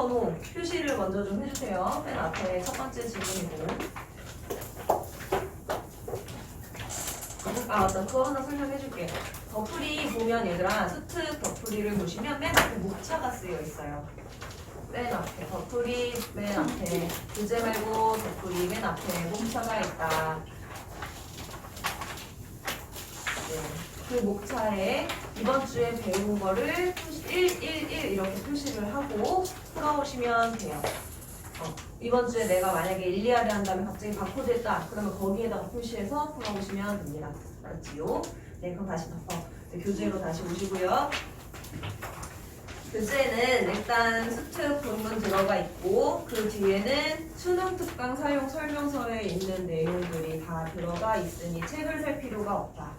번호 표시를 먼저 좀 해주세요. 맨 앞에 첫 번째 질문이고. 아 맞다, 그거 하나 설명해줄게. 덧풀이 보면 얘들아, 수특 덧풀이를 보시면 맨 앞에 목차가 쓰여 있어요. 맨 앞에 덧풀이 맨 앞에 교재 말고 덧풀이 맨 앞에 목차가 있다. 네. 그 목차에 이번 주에 배운 거를 111 이렇게 표시를 하고 풀어오시면 돼요. 이번 주에 내가 만약에 일리아를 한다면 갑자기 바코드 했다. 그러면 거기에다가 표시해서 풀어오시면 됩니다. 알았지요? 네, 그럼 다시 덮어. 네, 교재로 다시 오시고요. 교재에는 일단 수특 본문 들어가 있고 그 뒤에는 수능 특강 사용 설명서에 있는 내용들이 다 들어가 있으니 책을 살 필요가 없다.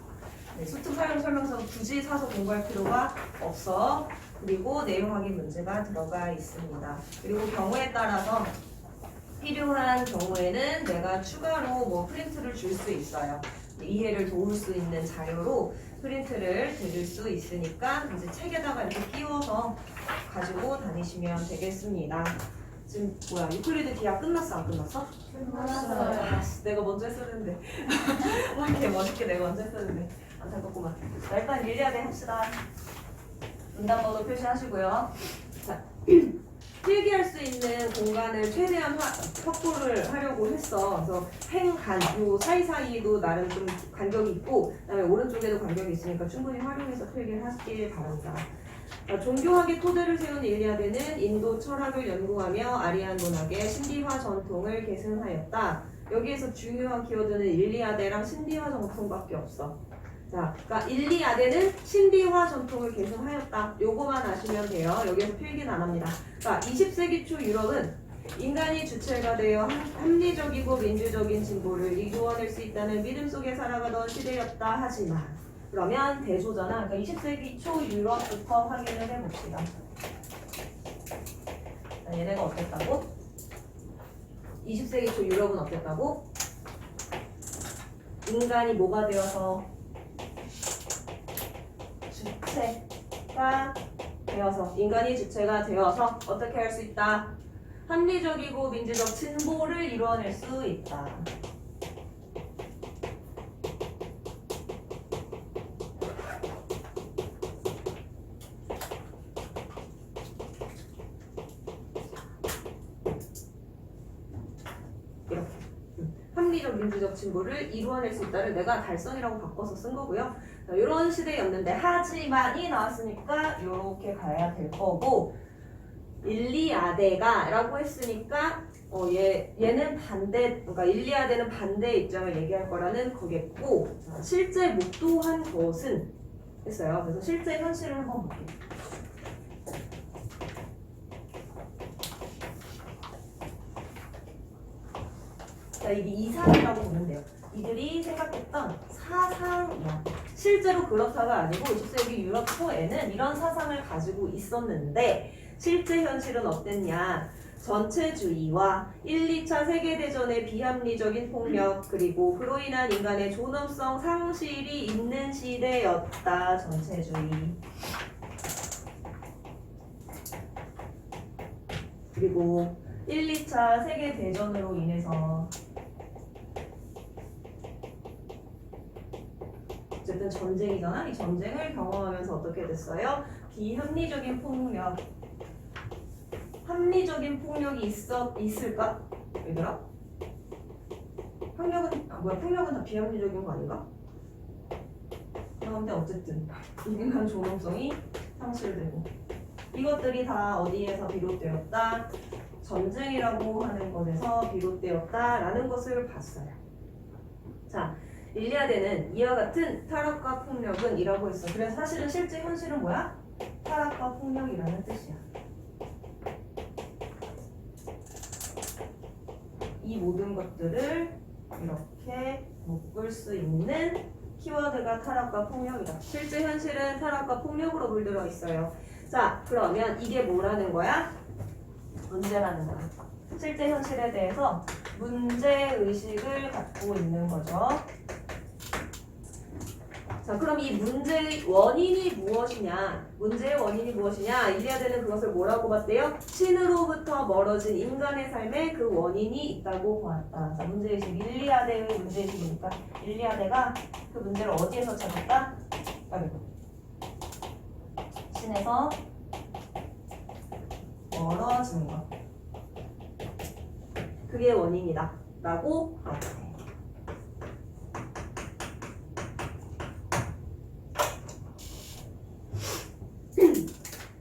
네, 수특 사용 설명서는 굳이 사서 공부할 필요가 없어. 그리고 내용 확인 문제가 들어가 있습니다. 그리고 경우에 따라서 필요한 경우에는 내가 추가로 뭐 프린트를 줄 수 있어요. 이해를 도울 수 있는 자료로 프린트를 드릴 수 있으니까 이제 책에다가 이렇게 끼워서 가지고 다니시면 되겠습니다. 지금 뭐야, 유클리드 기하 끝났어 안 끝났어? 끝났어요. 내가 먼저 했었는데 이렇게 멋있게 내가 먼저 했었는데 안타깝구만. 자, 일단 일리아대 합시다. 응답번호 표시하시고요. 자, 필기할 수 있는 공간을 최대한 확보를 하려고 했어. 그래서 행간 요 사이사이도 나름 좀 간격이 있고, 그다음에 오른쪽에도 간격이 있으니까 충분히 활용해서 필기를 하시길 바랍니다. 자, 종교학의 토대를 세운 일리아데는 인도 철학을 연구하며 아리안 문학의 신비화 전통을 계승하였다. 여기에서 중요한 키워드는 일리아데랑 신비화 전통밖에 없어. 자, 그러니까 일리아데는 신비화 전통을 계승하였다. 요거만 아시면 돼요. 여기에서 필기는 안 합니다. 그러니까 20세기 초 유럽은 인간이 주체가 되어 합리적이고 민주적인 진보를 이루어낼 수 있다는 믿음 속에 살아가던 시대였다. 하지만 그러면 대조잖아. 그러니까 20세기 초 유럽부터 확인을 해봅시다. 자, 얘네가 어땠다고? 20세기 초 유럽은 어땠다고? 인간이 뭐가 되어서 주체가 되어서, 인간이 주체가 되어서 어떻게 할 수 있다? 합리적이고 민주적 진보를 이루어낼 수 있다. 이렇게 합리적 민주적 진보를 이루어낼 수 있다를 내가 달성이라고 바꿔서 쓴 거고요. 이런 시대였는데 하지만이 나왔으니까 이렇게 가야 될 거고, 일리아데가 라고 했으니까 얘는 반대, 그러니까 일리아데는 반대 입장을 얘기할 거라는 거겠고, 실제 목도한 것은 했어요. 그래서 실제 현실을 한번 볼게요. 자, 이게 이상이라고 보면 돼요. 이들이 생각했던 사상이야. 실제로 그렇다가 아니고 20세기 유럽 초에는 이런 사상을 가지고 있었는데 실제 현실은 어땠냐? 전체주의와 1, 2차 세계대전의 비합리적인 폭력, 그리고 그로 인한 인간의 존엄성 상실이 있는 시대였다. 전체주의. 그리고 1, 2차 세계대전으로 인해서 어쨌든 전쟁이잖아. 이 전쟁을 경험하면서 어떻게 됐어요? 비합리적인 폭력. 합리적인 폭력이 있을까? 얘들아? 폭력은 다 비합리적인 거 아닌가? 그런데 어쨌든 인간 존엄성이 상실되고, 이것들이 다 어디에서 비롯되었다? 전쟁이라고 하는 것에서 비롯되었다라는 것을 봤어요. 자, 일리아데는 이와 같은 타락과 폭력은 이라고 했어. 그래서 사실은 실제 현실은 뭐야? 타락과 폭력이라는 뜻이야. 이 모든 것들을 이렇게 묶을 수 있는 키워드가 타락과 폭력이다. 실제 현실은 타락과 폭력으로 물들어 있어요. 자, 그러면 이게 뭐라는 거야? 문제라는 거야. 실제 현실에 대해서 문제의식을 갖고 있는 거죠. 자, 그럼 이 문제의 원인이 무엇이냐? 문제의 원인이 무엇이냐? 일리아드는 그것을 뭐라고 봤대요? 신으로부터 멀어진 인간의 삶에 그 원인이 있다고 보았다. 자, 문제의식. 일리아드의 문제의식이니까 일리아드가 그 문제를 어디에서 찾았다? 신에서 멀어진 것. 그게 원인이다. 라고 봤대.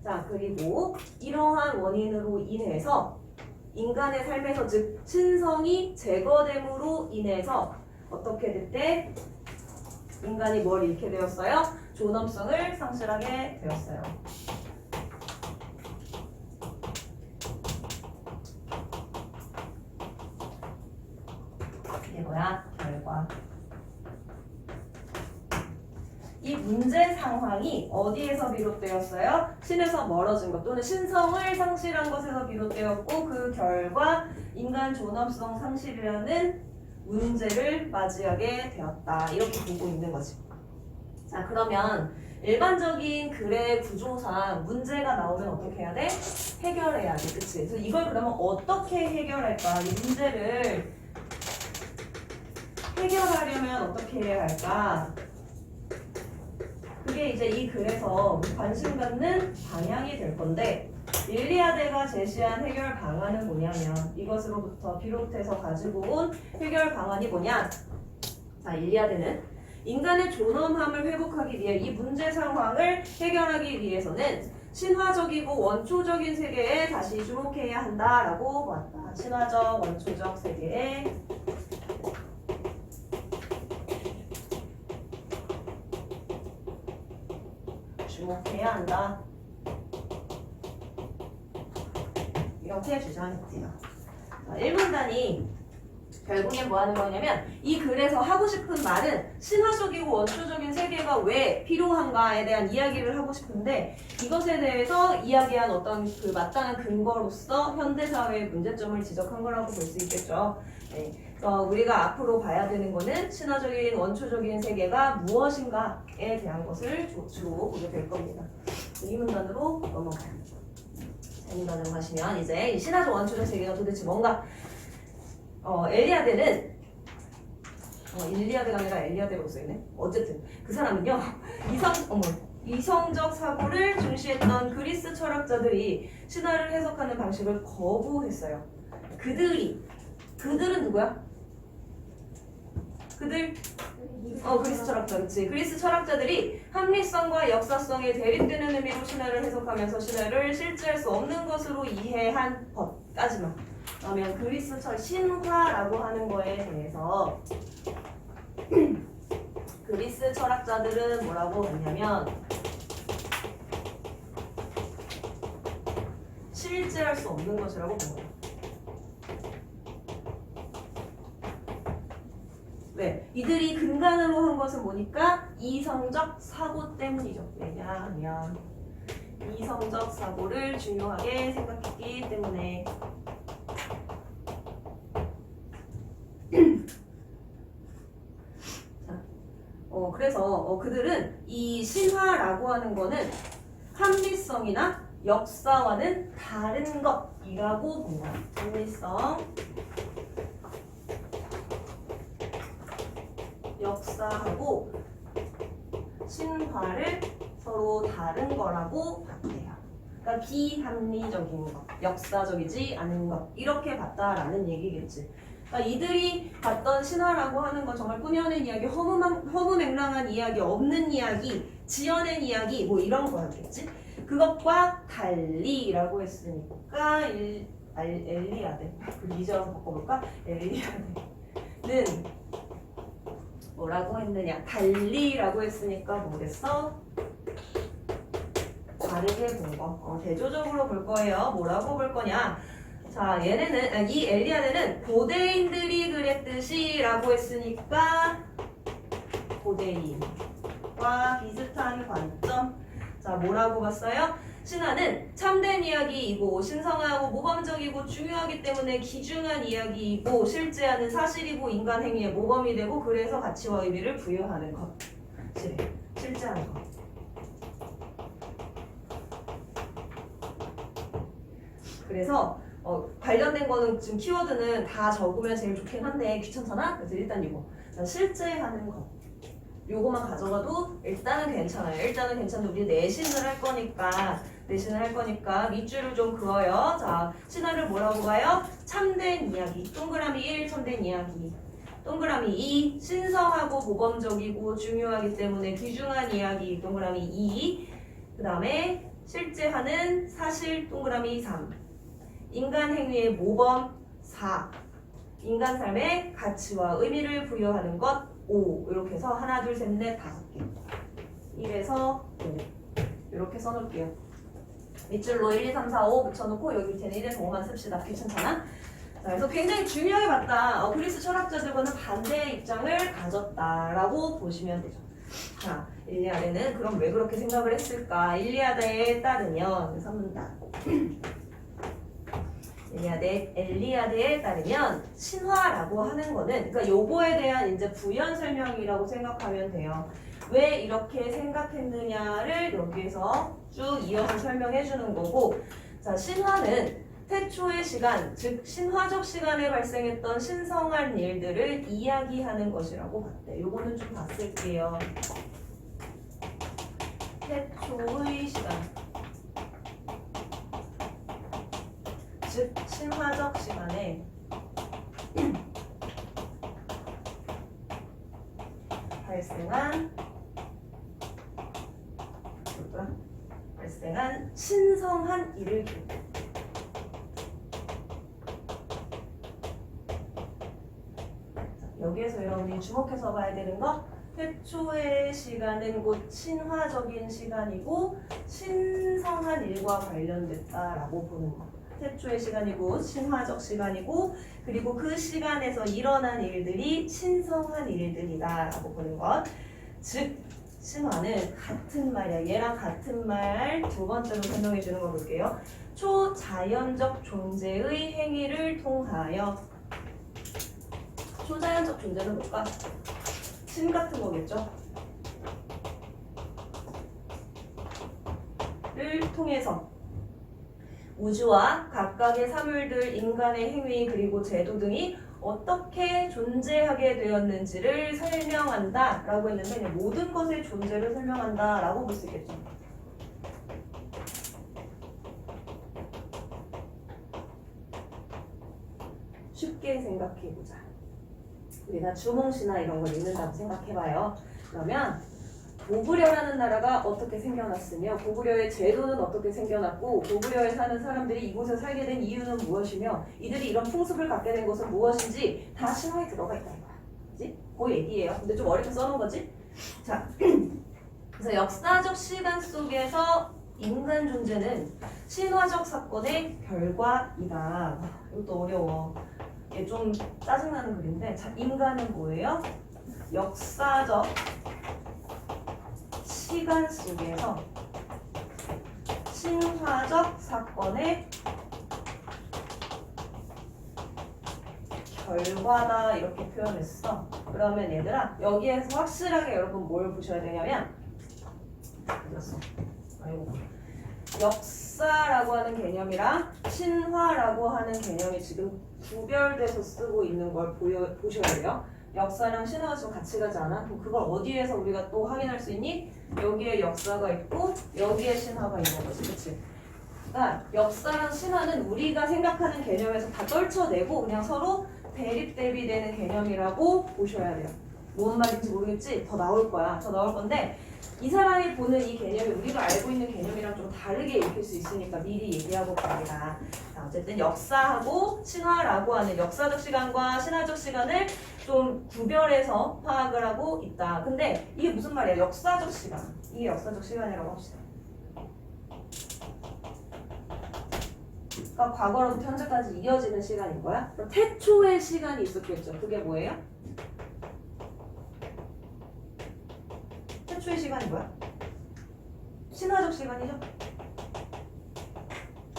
자, 그리고 이러한 원인으로 인해서 인간의 삶에서 즉 신성이 제거됨으로 인해서 어떻게 됐대? 인간이 뭘 잃게 되었어요? 존엄성을 상실하게 되었어요. 이게 뭐야? 결과. 이 문제 상황이 어디에서 비롯되었어요? 신에서 멀어진 것 또는 신성을 상실한 것에서 비롯되었고 그 결과 인간 존엄성 상실이라는 문제를 맞이하게 되었다. 이렇게 보고 있는 거지. 자, 그러면 일반적인 글의 구조상 문제가 나오면 어떻게 해야 돼? 해결해야 돼. 그치? 그래서 이걸 그러면 어떻게 해결할까? 이 문제를 해결하려면 어떻게 해야 할까? 그게 이제 이 글에서 관심 갖는 방향이 될 건데 일리아드가 제시한 해결 방안은 뭐냐면 이것으로부터 비롯해서 가지고 온 해결 방안이 뭐냐? 자, 일리아드는 인간의 존엄함을 회복하기 위해 이 문제 상황을 해결하기 위해서는 신화적이고 원초적인 세계에 다시 주목해야 한다라고 보았다. 신화적, 원초적 세계에 주목해야 한다. 이렇게 주장했대요. 1문단이 결국엔 뭐 하는 거냐면 이 글에서 하고 싶은 말은 신화적이고 원초적인 세계가 왜 필요한가에 대한 이야기를 하고 싶은데 이것에 대해서 이야기한 어떤 그 마땅한 근거로서 현대사회의 문제점을 지적한 거라고 볼 수 있겠죠. 네. 우리가 앞으로 봐야 되는 거는 신화적인 원초적인 세계가 무엇인가에 대한 것을 주로 보게 될 겁니다. 이 문단으로 넘어가요. 이 문단으로 가시면 이제 이 신화적 원초적 세계가 도대체 뭔가 엘리아드는 일리아드가 아니라 엘리아드로 쓰이네. 어쨌든 그 사람은요 이성적 사고를 중시했던 그리스 철학자들이 신화를 해석하는 방식을 거부했어요. 그들은 누구야? 그리스 철학자, 그렇지. 그리스 철학자들이 합리성과 역사성에 대립되는 의미로 신화를 해석하면서 신화를 실제할 수 없는 것으로 이해한 것까지만. 그러면 그리스 신화라고 하는 거에 대해서 그리스 철학자들은 뭐라고 했냐면 실제할 수 없는 것이라고 본 거예요. 왜? 이들이 근간으로 한 것은 뭐니까? 이성적 사고 때문이죠. 왜냐하면 이성적 사고를 중요하게 생각했기 때문에. 그래서 그들은 이 신화라고 하는 거는 합리성이나 역사와는 다른 것이라고 본 거야. 합리성, 역사하고 신화를 서로 다른 거라고 봤대요. 그러니까 비합리적인 것, 역사적이지 않은 것 이렇게 봤다라는 얘기겠지. 그러니까 이들이 봤던 신화라고 하는 건 정말 꾸며낸 이야기, 허무맹랑한 이야기, 없는 이야기, 지어낸 이야기 뭐 이런 거였겠지. 그것과 달리라고 했으니까 엘리아드 리저로 바꿔볼까? 엘리아드는 뭐라고 했느냐? 달리라고 했으니까 뭐겠어? 다르게 본 거. 대조적으로 볼 거예요. 뭐라고 볼 거냐? 자, 얘네는 이 엘리아드는 고대인들이 그랬듯이 라고 했으니까 고대인과 비슷한 관점. 자, 뭐라고 봤어요? 신화는 참된 이야기이고 신성하고 모범적이고 중요하기 때문에 귀중한 이야기이고 실제하는 사실이고 인간 행위의 모범이 되고 그래서 가치와 의미를 부여하는 것. 실제하는 거. 그래서 관련된 거는 지금 키워드는 다 적으면 제일 좋긴 한데 귀찮잖아? 그래서 일단 이거 실제 하는 거 요거만 가져가도 일단은 괜찮아요. 일단은 괜찮은데 우리 내신을 할 거니까 밑줄을 좀 그어요. 자, 신화를 뭐라고 봐요? 참된 이야기. 동그라미 1 참된 이야기. 동그라미 2 신성하고 모범적이고 중요하기 때문에 귀중한 이야기. 동그라미 2 그 다음에 실제 하는 사실. 동그라미 3 인간 행위의 모범 4 인간 삶의 가치와 의미를 부여하는 것 5 이렇게 해서 하나 둘 셋 넷 5개 1에서 5 이렇게 써놓을게요. 밑줄로 1, 2, 3, 4, 5 붙여놓고 여기 밑에는 1에서 5만 씁시다. 귀찮잖아? 자, 그래서 굉장히 중요하게 봤다. 그리스 철학자들과는 반대의 입장을 가졌다라고 보시면 되죠. 자, 일리아드는 그럼 왜 그렇게 생각을 했을까? 일리아드에 따르면 선문답 엘리아드에 따르면 신화라고 하는 거는 그러니까 요거에 대한 이제 부연 설명이라고 생각하면 돼요. 왜 이렇게 생각했느냐를 여기에서 쭉 이어서 설명해 주는 거고 자, 신화는 태초의 시간, 즉 신화적 시간에 발생했던 신성한 일들을 이야기하는 것이라고 봤대. 요거는 좀 봤을게요. 태초의 시간 즉 신화적 시간에 발생한 신성한 일을 여기에서 여러분이 주목해서 봐야 되는 거 태초의 시간은 곧 신화적인 시간이고 신성한 일과 관련됐다라고 보는 거. 태초의 시간이고 신화적 시간이고 그리고 그 시간에서 일어난 일들이 신성한 일들이다라고 보는 것. 즉 신화는 같은 말이야. 얘랑 같은 말 두 번째로 설명해 주는 거 볼게요. 초자연적 존재의 행위를 통하여 초자연적 존재는 뭘까? 신 같은 거겠죠? 를 통해서 우주와 각각의 사물들, 인간의 행위 그리고 제도 등이 어떻게 존재하게 되었는지를 설명한다 라고 했는데 그냥 모든 것의 존재를 설명한다 라고 볼 수 있겠죠. 쉽게 생각해보자. 우리가 주몽시나 이런 걸 읽는다고 생각해봐요. 그러면 고구려라는 나라가 어떻게 생겨났으며 고구려의 제도는 어떻게 생겨났고 고구려에 사는 사람들이 이곳에 살게 된 이유는 무엇이며 이들이 이런 풍습을 갖게 된 것은 무엇인지 다 신화에 들어가 있다는 거야. 그치? 그 얘기예요. 근데 좀 어렵게 써놓은 거지? 자, 그래서 역사적 시간 속에서 인간 존재는 신화적 사건의 결과이다. 이것도 어려워. 이게 좀 짜증나는 글인데 자, 인간은 뭐예요? 역사적 시간 속에서 신화적 사건의 결과다 이렇게 표현했어. 그러면 얘들아 여기에서 확실하게 여러분 뭘 보셔야 되냐면 역사라고 하는 개념이랑 신화라고 하는 개념이 지금 구별돼서 쓰고 있는 걸 보셔야 돼요. 역사랑 신화가 지금 같이 가지 않아? 그럼 그걸 어디에서 우리가 또 확인할 수 있니? 여기에 역사가 있고 여기에 신화가 있는 거지, 그치? 그러니까 역사랑 신화는 우리가 생각하는 개념에서 다 떨쳐내고 그냥 서로 대립되는 개념이라고 보셔야 돼요. 뭔 말인지 모르겠지? 더 나올 거야. 더 나올 건데 이 사람이 보는 이 개념이 우리가 알고 있는 개념이랑 좀 다르게 읽힐 수 있으니까 미리 얘기하고 갑니다. 자, 어쨌든 역사하고 신화라고 하는 역사적 시간과 신화적 시간을 좀 구별해서 파악을 하고 있다. 근데 이게 무슨 말이야? 역사적 시간. 이게 역사적 시간이라고 합시다. 그러니까 과거로부터 현재까지 이어지는 시간인 거야. 그럼 태초의 시간이 있었겠죠. 그게 뭐예요? 태초의 시간이 뭐야? 신화적 시간이죠?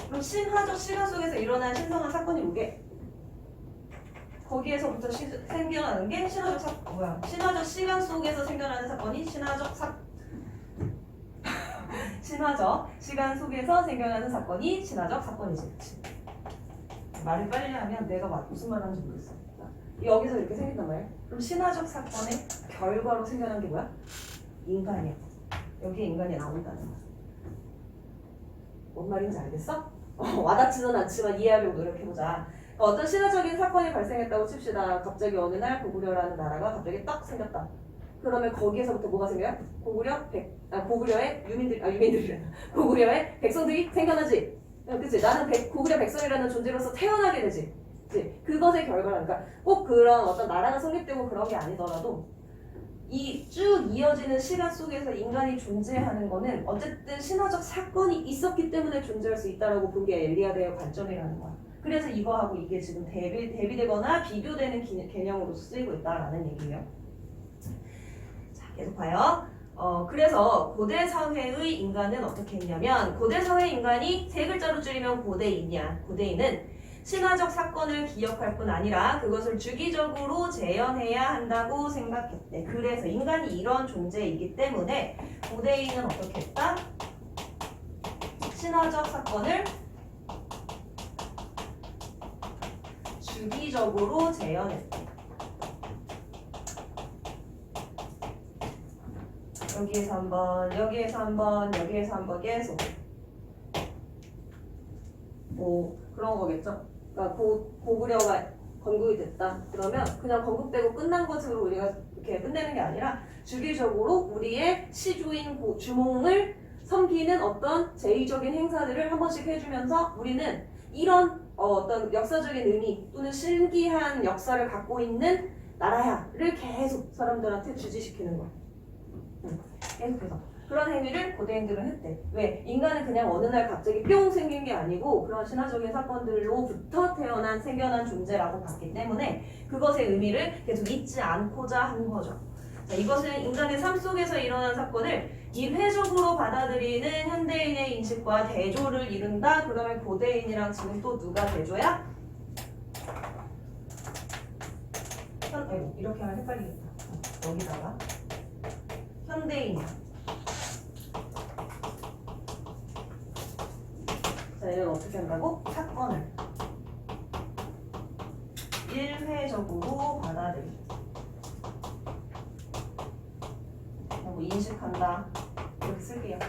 그럼 신화적 시간 속에서 일어난 신성한 사건이 뭐게? 거기에서부터 생겨나는 게 신화적 시간 속에서 생겨나는 사건이 신화적 신화적 시간 속에서 생겨나는 사건이 신화적 사건이지. 그치? 말을 빨리 하면 내가 무슨 말 하는지 모르겠어. 여기서 이렇게 생긴단 말이야. 그럼 신화적 사건의 결과로 생겨난 게 뭐야? 인간이야. 여기에 인간이 나온다는 거야. 뭔 말인지 알겠어? 와닿지는 않지만 이해하려고 노력해보자. 어떤 신화적인 사건이 발생했다고 칩시다. 갑자기 어느 날 고구려라는 나라가 갑자기 딱 생겼다. 그러면 거기에서부터 뭐가 생겨요? 고구려의 유민들이래. 고구려의 백성들이 생겨나지. 그치? 나는 고구려 백성이라는 존재로서 태어나게 되지. 그치? 그것의 결과라니까 꼭 그런 어떤 나라가 성립되고 그런 게 아니더라도 이 쭉 이어지는 시간 속에서 인간이 존재하는 거는 어쨌든 신화적 사건이 있었기 때문에 존재할 수 있다라고 본 게 엘리아드의 관점이라는 거야. 그래서 이거하고 이게 지금 대비되거나 비교되는 개념으로 쓰이고 있다라는 얘기예요. 자, 계속 봐요. 그래서 고대 사회의 인간은 어떻게 했냐면 고대 사회 인간이 세 글자로 줄이면 고대인이야. 고대인은 신화적 사건을 기억할 뿐 아니라 그것을 주기적으로 재현해야 한다고 생각했대. 그래서 인간이 이런 존재이기 때문에 고대인은 어떻게 했다? 신화적 사건을 주기적으로 재현했대. 여기에서 한 번, 여기에서 한 번, 여기에서 한 번 계속. 뭐 그런 거겠죠. 그러니까 고구려가 건국이 됐다. 그러면 그냥 건국되고 끝난 것으로 우리가 이렇게 끝내는 게 아니라 주기적으로 우리의 시주인 주몽을 섬기는 어떤 제의적인 행사들을 한 번씩 해주면서 우리는 이런 어떤 역사적인 의미 또는 신기한 역사를 갖고 있는 나라야를 계속 사람들한테 주지시키는 거야. 계속해서 그런 행위를 고대인들은 했대. 왜? 인간은 그냥 어느 날 갑자기 뿅 생긴 게 아니고 그런 신화적인 사건들로부터 생겨난 존재라고 봤기 때문에 그것의 의미를 계속 잊지 않고자 한 거죠. 자, 이것은 인간의 삶 속에서 일어난 사건을 이회적으로 받아들이는 현대인의 인식과 대조를 이룬다. 그러면 고대인이랑 지금 또 누가 대조야? 이렇게 하면 헷갈리겠다. 여기다가 현대인이야. 자, 얘는 어떻게 한다고? 사건을 일회적으로 받아들이고 인식한다. 이렇게 쓸게요.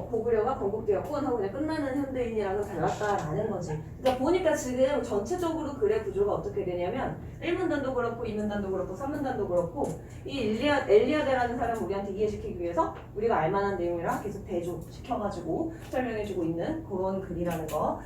고구려가 건국되었고 하고 그냥 끝나는 현대인이랑은 달랐다라는 거지. 그러니까 보니까 지금 전체적으로 글의 구조가 어떻게 되냐면 1문단도 그렇고 2문단도 그렇고 3문단도 그렇고 이 엘리아데라는 사람을 우리한테 이해시키기 위해서 우리가 알만한 내용이랑 계속 대조시켜가지고 설명해주고 있는 그런 글이라는 거.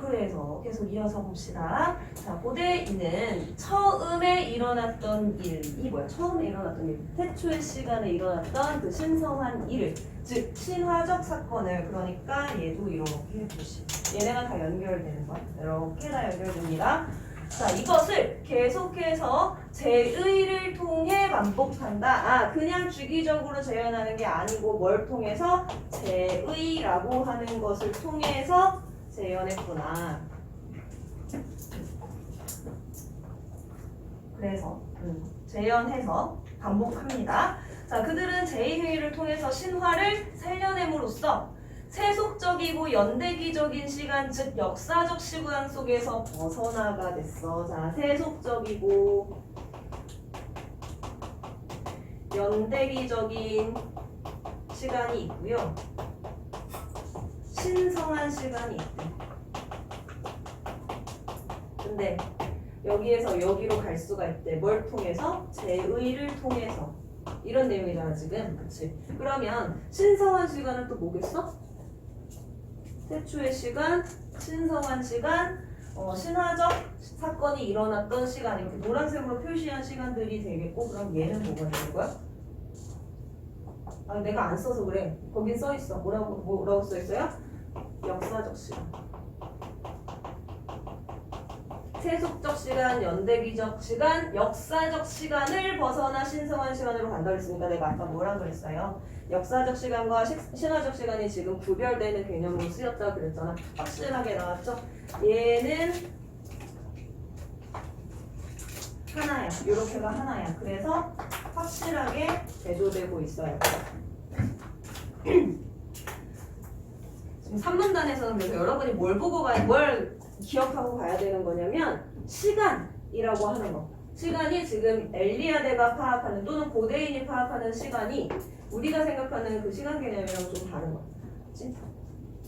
그래서 계속 이어서 봅시다. 자, 고대인은 처음에 일어났던 일이 뭐야? 처음에 일어났던 일. 태초의 시간에 일어났던 그 신성한 일을, 즉 신화적 사건을, 그러니까 얘도 이렇게 해보시. 얘네가 다 연결되는 거야. 이렇게 다 연결됩니다. 자, 이것을 계속해서 제의를 통해 반복한다. 그냥 주기적으로 재현하는 게 아니고 뭘 통해서? 제의라고 하는 것을 통해서 재현했구나. 그래서 재현해서 반복합니다. 자, 그들은 제2회의를 통해서 신화를 살려냄으로써 세속적이고 연대기적인 시간, 즉 역사적 시간 속에서 벗어나가 됐어. 자, 세속적이고 연대기적인 시간이 있고요. 신성한 시간이 있대. 근데 여기에서 여기로 갈 수가 있대. 뭘 통해서? 제의를 통해서. 이런 내용이잖아 지금. 그치? 그러면 신성한 시간은 또 뭐겠어? 태초의 시간, 신성한 시간, 신화적 사건이 일어났던 시간. 이렇게 노란색으로 표시한 시간들이 되겠고, 그럼 얘는 뭐가 되는 거야? 내가 안 써서 그래. 거긴 써 있어. 뭐라고 써 있어요? 역사적 시간. 세속적 시간, 연대기적 시간, 역사적 시간을 벗어나 신성한 시간으로 간다 그랬으니까 내가 아까 뭐라 그랬어요? 역사적 시간과 신화적 시간이 지금 구별되는 개념으로 쓰였다 그랬잖아. 확실하게 나왔죠? 얘는 하나야. 요렇게가 하나야. 그래서 확실하게 대조되고 있어요. 지금 3문단에서는 그래서 여러분이 뭘 기억하고 가야 되는 거냐면 시간이라고 하는 거. 시간이 지금 엘리아데가 파악하는 또는 고대인이 파악하는 시간이 우리가 생각하는 그 시간 개념이랑 좀 다른 거. 그치?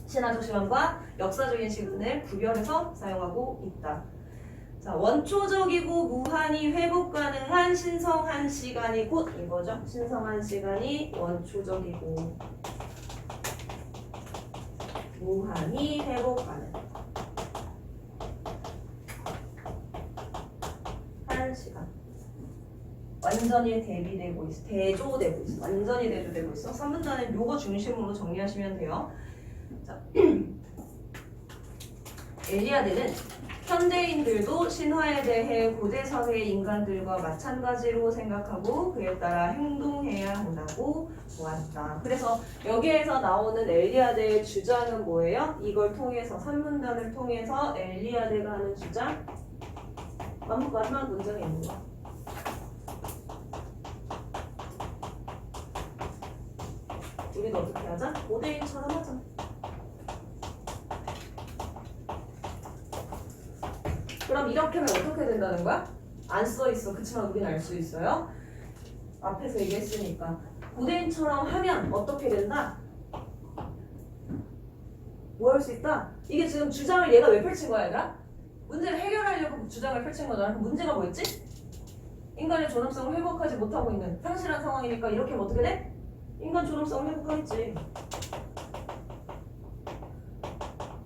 신화적 시간과 역사적인 시간을 구별해서 사용하고 있다. 자, 원초적이고 무한히 회복 가능한 신성한 시간이 곧 이거죠. 신성한 시간이 원초적이고 무한히 회복 가능한 시간. 완전히 대조되고 있어. 완전히 대조되고 있어. 3문단은 요거 중심으로 정리하시면 돼요. 자, 엘리아드는 현대인들도 신화에 대해 고대 사회 인간들과 마찬가지로 생각하고 그에 따라 행동해야 한다고 보았다. 그래서 여기에서 나오는 엘리아드의 주장은 뭐예요? 이걸 통해서 3문단을 통해서 엘리아드가 하는 주장 마지막 문장에 있는 거. 우리도 어떻게 하자? 고대인처럼 하자. 그럼 이렇게 하면 어떻게 된다는 거야? 안 써 있어. 그치만 우린 알 수 있어요. 앞에서 얘기했으니까. 고대인처럼 하면 어떻게 된다? 뭐 할 수 있다? 이게 지금 주장을 얘가 왜 펼친 거야, 얘들아? 문제를 해결하려고 주장을 펼친 거잖아. 그럼 문제가 뭐였지? 인간의 존엄성을 회복하지 못하고 있는 상실한 상황이니까 이렇게 하면 어떻게 돼? 인간 존엄성을 회복하겠지.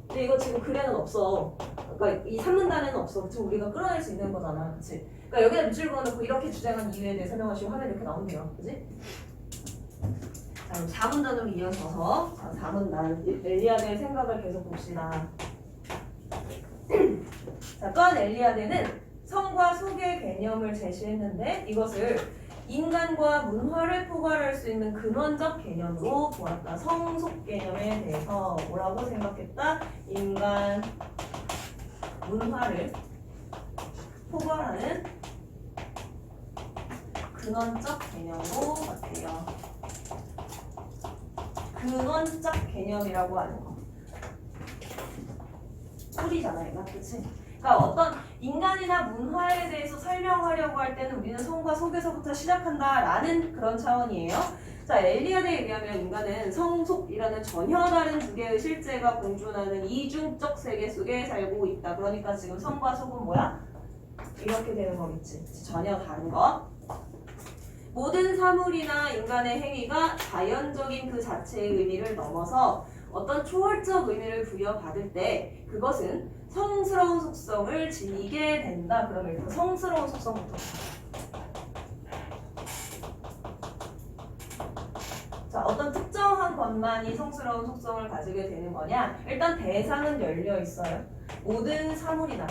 근데 이거 지금 글에는 없어. 그러니까 이 3문단에는 없어. 지금 우리가 끌어낼 수 있는 거잖아. 그치? 그러니까 여기다 밑줄 그어놓고 이렇게 주장한 이유에 대해 설명하시고 하면 이렇게 나온대요. 그치? 자, 그럼 4문단으로 이어서서 4문단 엘리아드의 생각을 계속 봅시다. 자, 또한 엘리아드는 성과 속의 개념을 제시했는데 이것을 인간과 문화를 포괄할 수 있는 근원적 개념으로 보았다. 성속 개념에 대해서 뭐라고 생각했다? 인간, 문화를 포괄하는 근원적 개념으로 봤대요. 근원적 개념이라고 하는 거. 소리잖아요, 그치? 그러니까 어떤 인간이나 문화에 대해서 설명하려고 할 때는 우리는 성과 속에서부터 시작한다라는 그런 차원이에요. 자, 엘리아드에 의하면 인간은 성속이라는 전혀 다른 두 개의 실제가 공존하는 이중적 세계 속에 살고 있다. 그러니까 지금 성과 속은 뭐야? 이렇게 되는 거겠지. 전혀 다른 거. 모든 사물이나 인간의 행위가 자연적인 그 자체의 의미를 넘어서 어떤 초월적 의미를 부여받을 때 그것은 성스러운 속성을 지니게 된다. 그러면 일단 성스러운 속성부터. 자, 어떤 특정한 것만이 성스러운 속성을 가지게 되는 거냐? 일단 대상은 열려 있어요. 모든 사물이나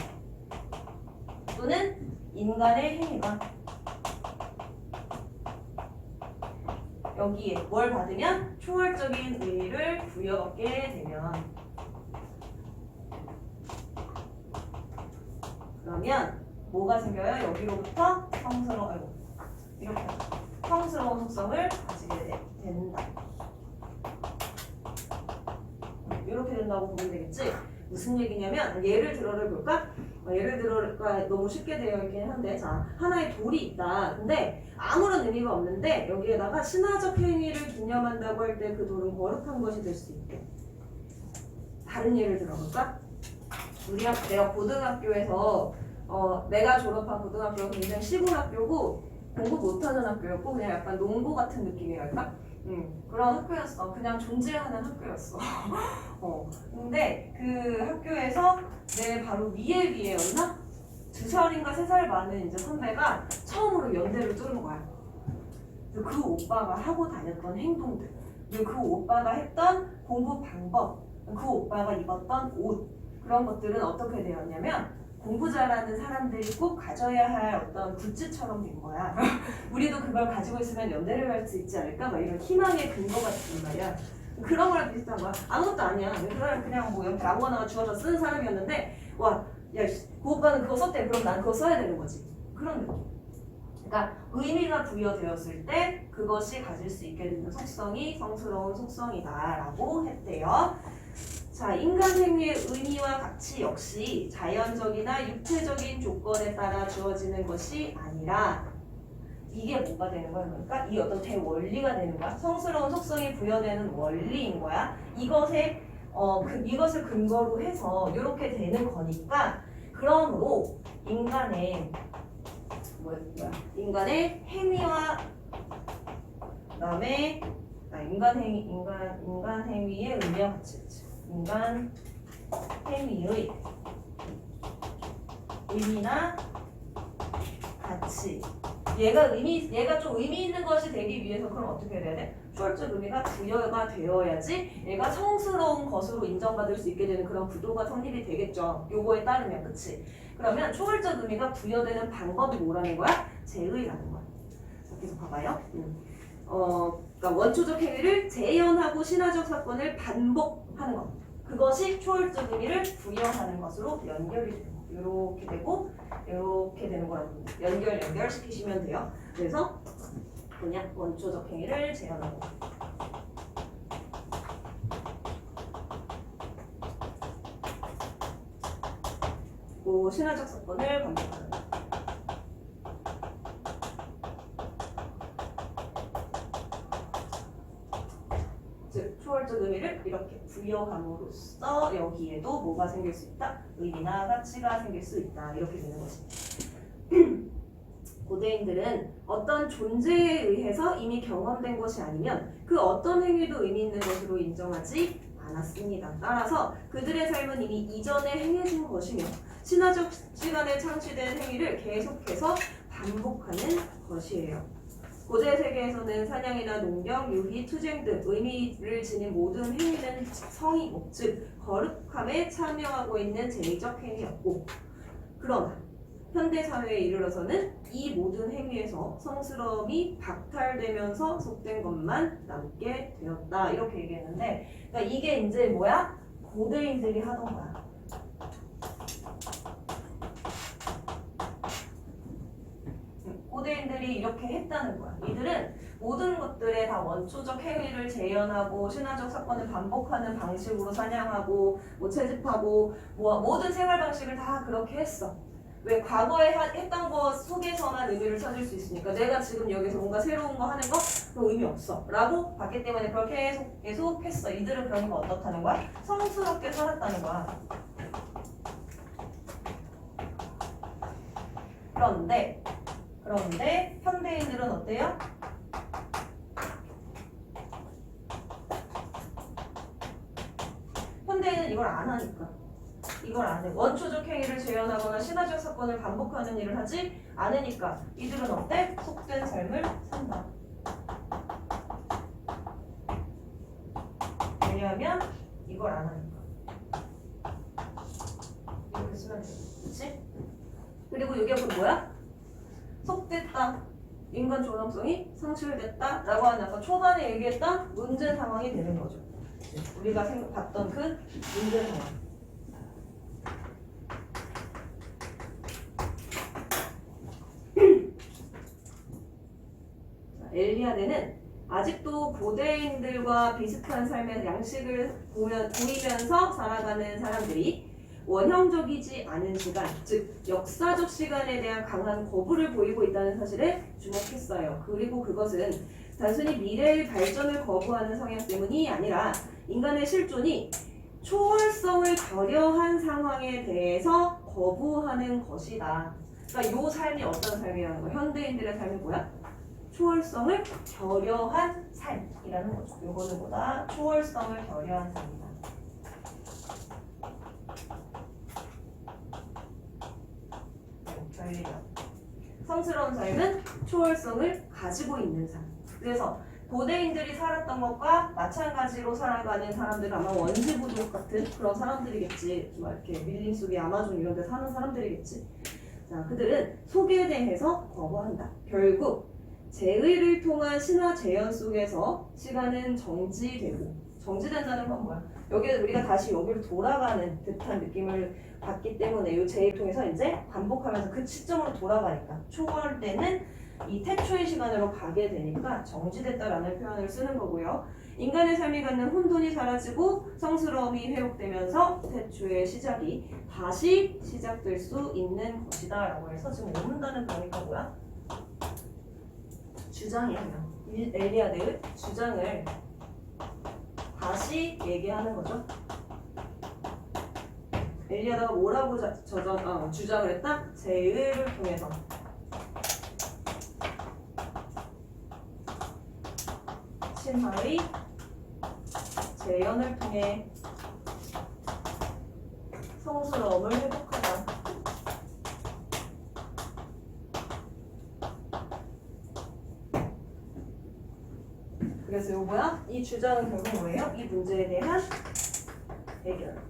또는 인간의 행위가 여기에 뭘 받으면 초월적인 의미를 부여받게 되면 그러면 뭐가 생겨요? 여기로부터 이렇게 성스러운 속성을 가지게 된다. 이렇게 된다고 보면 되겠지? 무슨 얘기냐면 예를 들어를 볼까? 예를 들어가 너무 쉽게 되어 있긴 한데 자 하나의 돌이 있다. 근데 아무런 의미가 없는데 여기에다가 신화적 행위를 기념한다고 할 때 그 돌은 거룩한 것이 될 수 있대. 다른 예를 들어볼까? 내가 고등학교에서 내가 졸업한 고등학교가 굉장히 시골 학교고 공부 못하는 학교였고 그냥 약간 농고 같은 느낌이랄까? 그런 학교였어. 그냥 존재하는 학교였어. 근데 그 학교에서 내 바로 위에였나? 2살인가 3살 많은 이제 선배가 처음으로 연대를 뚫은 거야. 그 오빠가 하고 다녔던 행동들, 그리고 그 오빠가 했던 공부 방법, 그 오빠가 입었던 옷 그런 것들은 어떻게 되었냐면 공부 잘하는 사람들이 꼭 가져야 할 어떤 굿즈처럼 된 거야. 우리도 그걸 가지고 있으면 연대를 갈 수 있지 않을까? 막 이런 희망의 근거 같은 말이야. 그런 거랑 비슷한 거야. 아무것도 아니야. 그냥 뭐 옆에 아무거나 주워서 쓰는 사람이었는데 와, 야, 그 오빠는 그거 썼대. 그럼 난 그거 써야 되는 거지. 그런 느낌. 그러니까 의미가 부여되었을 때 그것이 가질 수 있게 되는 속성이 성스러운 속성이다라고 했대요. 자, 인간 행위의 의미와 가치 역시 자연적이나 육체적인 조건에 따라 주어지는 것이 아니라 이게 뭐가 되는 거야? 그러니까 이 어떤 대원리가 되는 거야. 성스러운 속성이 부여되는 원리인 거야. 이것을 근거로 해서 이렇게 되는 거니까 그러므로 인간의 행위와 그다음에 인간 행위의 의미와 가치. 인간 행위의 의미나 가치. 얘가 좀 의미 있는 것이 되기 위해서 그럼 어떻게 해야 돼? 초월적 의미가 부여가 되어야지 얘가 성스러운 것으로 인정받을 수 있게 되는 그런 구도가 성립이 되겠죠. 요거에 따르면, 그치? 그러면 초월적 의미가 부여되는 방법이 뭐라는 거야? 제의라는 거야. 자, 계속 봐봐요. 그러니까 원초적 행위를 재현하고 신화적 사건을 반복하는 것. 그것이 초월적 의미를 부여하는 것으로 연결이 되는 거. 이렇게 되고 이렇게 되는 거라고 연결시키시면 돼요. 그래서 그냥 원초적 행위를 재현하고 신화적 사건을 반복하는 거. 즉 초월적 의미를 이렇게 부여함으로써 여기에도 뭐가 생길 수 있다? 의미나 가치가 생길 수 있다. 이렇게 되는 거지. 고대인들은 어떤 존재에 의해서 이미 경험된 것이 아니면 그 어떤 행위도 의미 있는 것으로 인정하지 않았습니다. 따라서 그들의 삶은 이미 이전에 행해진 것이며 신화적 시간에 창시된 행위를 계속해서 반복하는 것이에요. 고대 세계에서는 사냥이나 농경, 유희, 투쟁 등 의미를 지닌 모든 행위는 성의고, 즉 거룩함에 참여하고 있는 제의적 행위였고, 그러나 현대 사회에 이르러서는 이 모든 행위에서 성스러움이 박탈되면서 속된 것만 남게 되었다. 이렇게 얘기했는데, 그러니까 이게 이제 뭐야? 고대인들이 하던 거야. 고대인들이 이렇게 했다는 거야. 이들은 모든 것들에 다 원초적 행위를 재현하고 신화적 사건을 반복하는 방식으로 사냥하고 채집하고 모든 생활 방식을 다 그렇게 했어. 왜? 과거에 했던 것 속에서만 의미를 찾을 수 있으니까 내가 지금 여기서 뭔가 새로운 거 하는 거 그거 의미 없어 라고 봤기 때문에 그렇게 계속 했어. 이들은 그러니까 어떻다는 거야? 성스럽게 살았다는 거야. 그런데 현대인들은 어때요? 현대인은 이걸 안 하니까. 이걸 안 해. 원초적 행위를 재현하거나 신화적 사건을 반복하는 일을 하지 않으니까 이들은 어때? 속된 삶을 산다. 왜냐하면 이걸 안 하니까. 이렇게 쓰면 돼. 그치? 그리고 이게 뭐야? 속됐다. 인간 존엄성이 상실됐다. 라고 하는 아까 초반에 얘기했던 문제 상황이 되는 거죠. 우리가 봤던 그 문제 상황. 엘리아데는 아직도 고대인들과 비슷한 삶의 양식을 보이면서 살아가는 사람들이 원형적이지 않은 시간, 즉 역사적 시간에 대한 강한 거부를 보이고 있다는 사실에 주목했어요. 그리고 그것은 단순히 미래의 발전을 거부하는 성향 때문이 아니라 인간의 실존이 초월성을 결여한 상황에 대해서 거부하는 것이다. 그러니까 이 삶이 어떤 삶이라는 거야? 현대인들의 삶이 뭐야? 초월성을 결여한 삶이라는 거죠. 요거는 뭐다? 초월성을 결여한 삶이다. 성스러운 삶은 초월성을 가지고 있는 삶. 그래서 고대인들이 살았던 것과 마찬가지로 살아가는 사람들은 아마 원시부족 같은 그런 사람들이겠지. 막 이렇게 밀림 속에 아마존 이런 데 사는 사람들이겠지. 자, 그들은 속에 대해서 거부한다. 결국 제의를 통한 신화 재현 속에서 시간은 정지되고 정지된다는 건 뭐야? 여기 우리가 다시 여기로 돌아가는 듯한 느낌을 받기 때문에 이 제의를 통해서 이제 반복하면서 그 시점으로 돌아가니까 초월되는 이 태초의 시간으로 가게 되니까 정지됐다라는 표현을 쓰는 거고요. 인간의 삶이 갖는 혼돈이 사라지고 성스러움이 회복되면서 태초의 시작이 다시 시작될 수 있는 것이다 라고 해서 지금 오는다는 거니까 뭐야? 주장이에요. 엘리아드의 주장을 다시 얘기하는 거죠. 엘리아드가 뭐라고 주장을 했다? 제의를 통해서 신화의 재현을 통해 성스러움을 회복하다. 그래서 요거야? 이 주장은 결국 뭐예요? 이 문제에 대한 해결.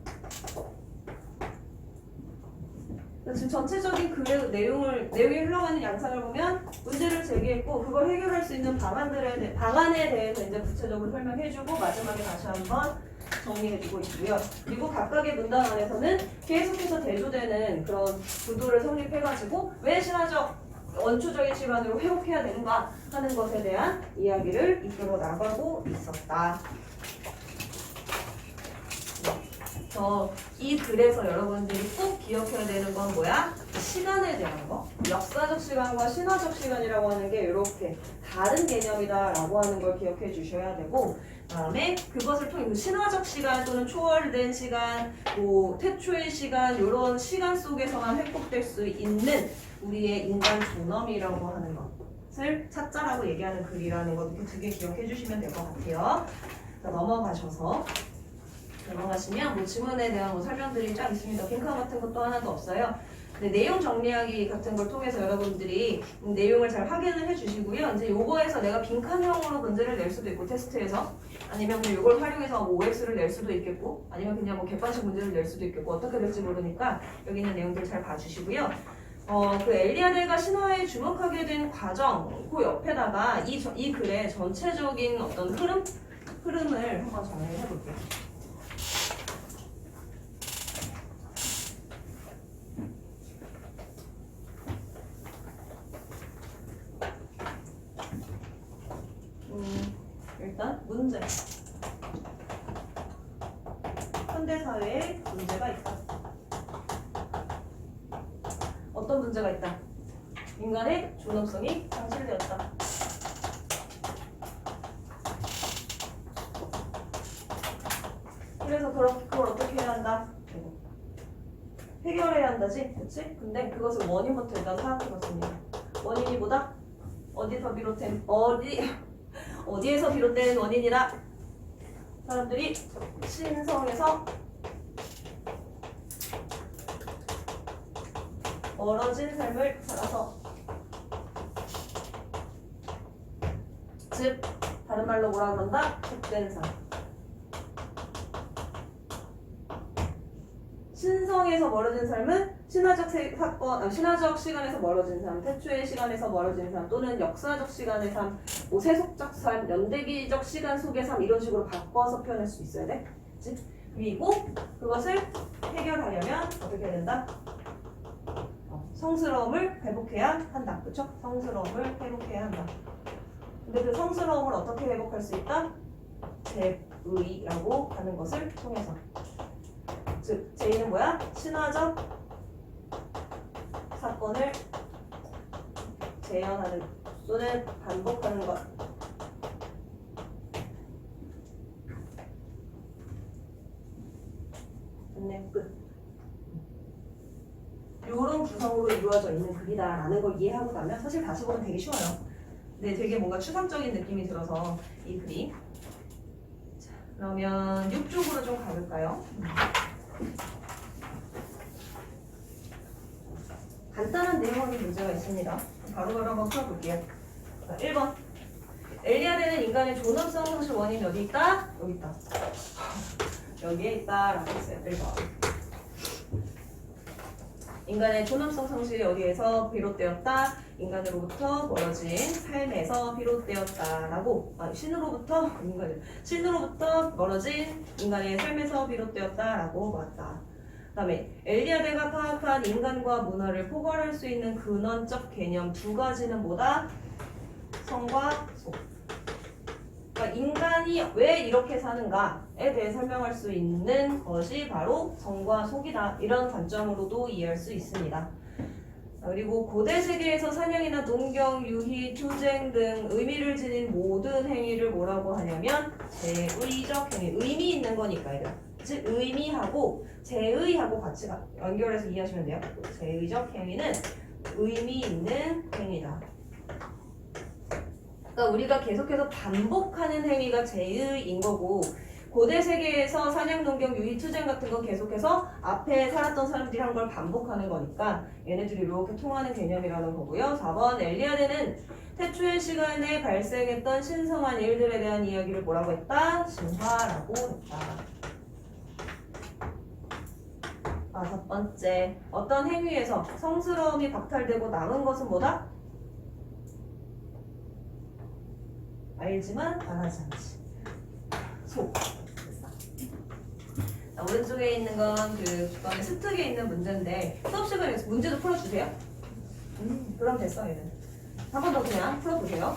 지금 전체적인 글의 내용이 흘러가는 양상을 보면 문제를 제기했고 그걸 해결할 수 있는 방안에 대해서 이제 구체적으로 설명해주고 마지막에 다시 한번 정리해주고 있고요. 그리고 각각의 문단 안에서는 계속해서 대조되는 그런 구도를 성립해가지고 왜 신화적 원초적인 시간으로 회복해야 되는가 하는 것에 대한 이야기를 이끌어 나가고 있었다. 이 글에서 여러분들이 꼭 기억해야 되는 건 뭐야? 시간에 대한 거. 역사적 시간과 신화적 시간이라고 하는 게 이렇게 다른 개념이다라고 하는 걸 기억해 주셔야 되고, 그다음에 그것을 통해 그 신화적 시간 또는 초월된 시간, 뭐 태초의 시간 이런 시간 속에서만 회복될 수 있는 우리의 인간 존엄이라고 하는 것을 찾자라고 얘기하는 글이라는 것 이렇게 두 개 기억해 주시면 될 것 같아요. 자, 넘어가시면 뭐 지문에 대한 설명들이 쫙 있습니다. 빈칸 같은 것도 하나도 없어요. 네, 내용 정리하기 같은 걸 통해서 여러분들이 내용을 잘 확인을 해주시고요. 이제 요거에서 내가 빈칸형으로 문제를 낼 수도 있고 테스트에서 아니면 그냥 요걸 활용해서 뭐 OX를 낼 수도 있겠고 아니면 그냥 뭐 객관식 문제를 낼 수도 있겠고 어떻게 될지 모르니까 여기 있는 내용들 잘 봐주시고요. 그 엘리아드가 신화에 주목하게 된 과정 그 옆에다가 이 글의 전체적인 어떤 흐름을 한번 정리해 볼게요. 일단 문제. 현대사회에 문제가 있다. 어떤 문제가 있다? 인간의 존엄성이 상실되었다. 그래서 그걸 어떻게 해야 한다? 해결해야 한다지? 그치? 근데 그것을 원인부터 일단 파악해봤습니다. 원인이 뭐다? 어디에서 비롯된 원인이다? 사람들이 신성에서 멀어진 삶을 살아서, 즉 다른 말로 뭐라 그런다? 헛된 삶. 신성에서 멀어진 삶은 신화적 신화적 시간에서 멀어진 삶, 태초의 시간에서 멀어진 삶, 또는 역사적 시간의 삶, 뭐 세속적 삶, 연대기적 시간 속의 삶 이런 식으로 바꿔서 표현할 수 있어야 돼. 그치? 그리고 그것을 해결하려면 어떻게 해야 된다? 성스러움을 회복해야 한다. 그쵸? 성스러움을 회복해야 한다. 근데 그 성스러움을 어떻게 회복할 수 있다? 제의라고 하는 것을 통해서. 즉, 제의는 뭐야? 신화적 사건을 재현하는 또는 반복하는 것. 됐네, 끝. 이런 구성으로 이루어져 있는 글이다라는 걸 이해하고 나면 사실 다시 보면 되게 쉬워요. 근데 되게 뭔가 추상적인 느낌이 들어서 이 글이. 자, 그러면 6쪽으로 좀 가볼까요? 간단한 내용의 문제가 있습니다. 바로바로 한번 풀어볼게요. 1번. 엘리아드는 인간의 존엄성 상실 원인이 어디 있다? 여기 있다. 여기에 있다 라고 했어요. 1번. 인간의 존엄성 상실이 어디에서 비롯되었다? 인간으로부터 멀어진 삶에서 비롯되었다라고 신으로부터 멀어진 인간의 삶에서 비롯되었다라고 봤다. 그 다음에 엘리아데가 파악한 인간과 문화를 포괄할 수 있는 근원적 개념 두 가지는 뭐다? 성과 속. 그러니까 인간이 왜 이렇게 사는가에 대해 설명할 수 있는 것이 바로 성과 속이다. 이런 관점으로도 이해할 수 있습니다. 그리고 고대 세계에서 사냥이나 농경, 유희, 투쟁 등 의미를 지닌 모든 행위를 뭐라고 하냐면 제의적 행위. 의미 있는 거니까 얘들아. 즉 의미하고 제의하고 같이 연결해서 이해하시면 돼요. 제의적 행위는 의미 있는 행위다. 그러니까 우리가 계속해서 반복하는 행위가 제의인 거고 고대 세계에서 사냥, 농경, 유희, 투쟁 같은 건 계속해서 앞에 살았던 사람들이 한 걸 반복하는 거니까 얘네들이 이렇게 통하는 개념이라는 거고요. 4번 엘리아데는 태초의 시간에 발생했던 신성한 일들에 대한 이야기를 뭐라고 했다? 신화라고 했다. 5번째, 어떤 행위에서 성스러움이 박탈되고 남은 것은 뭐다? 알지만 말하지 않지. 속. 됐어. 자, 오른쪽에 있는 건 그 주변에 스특에 있는 문제인데 수업 시간에 문제도 풀어주세요. 그럼 됐어 얘는. 한 번 더 그냥 풀어보세요.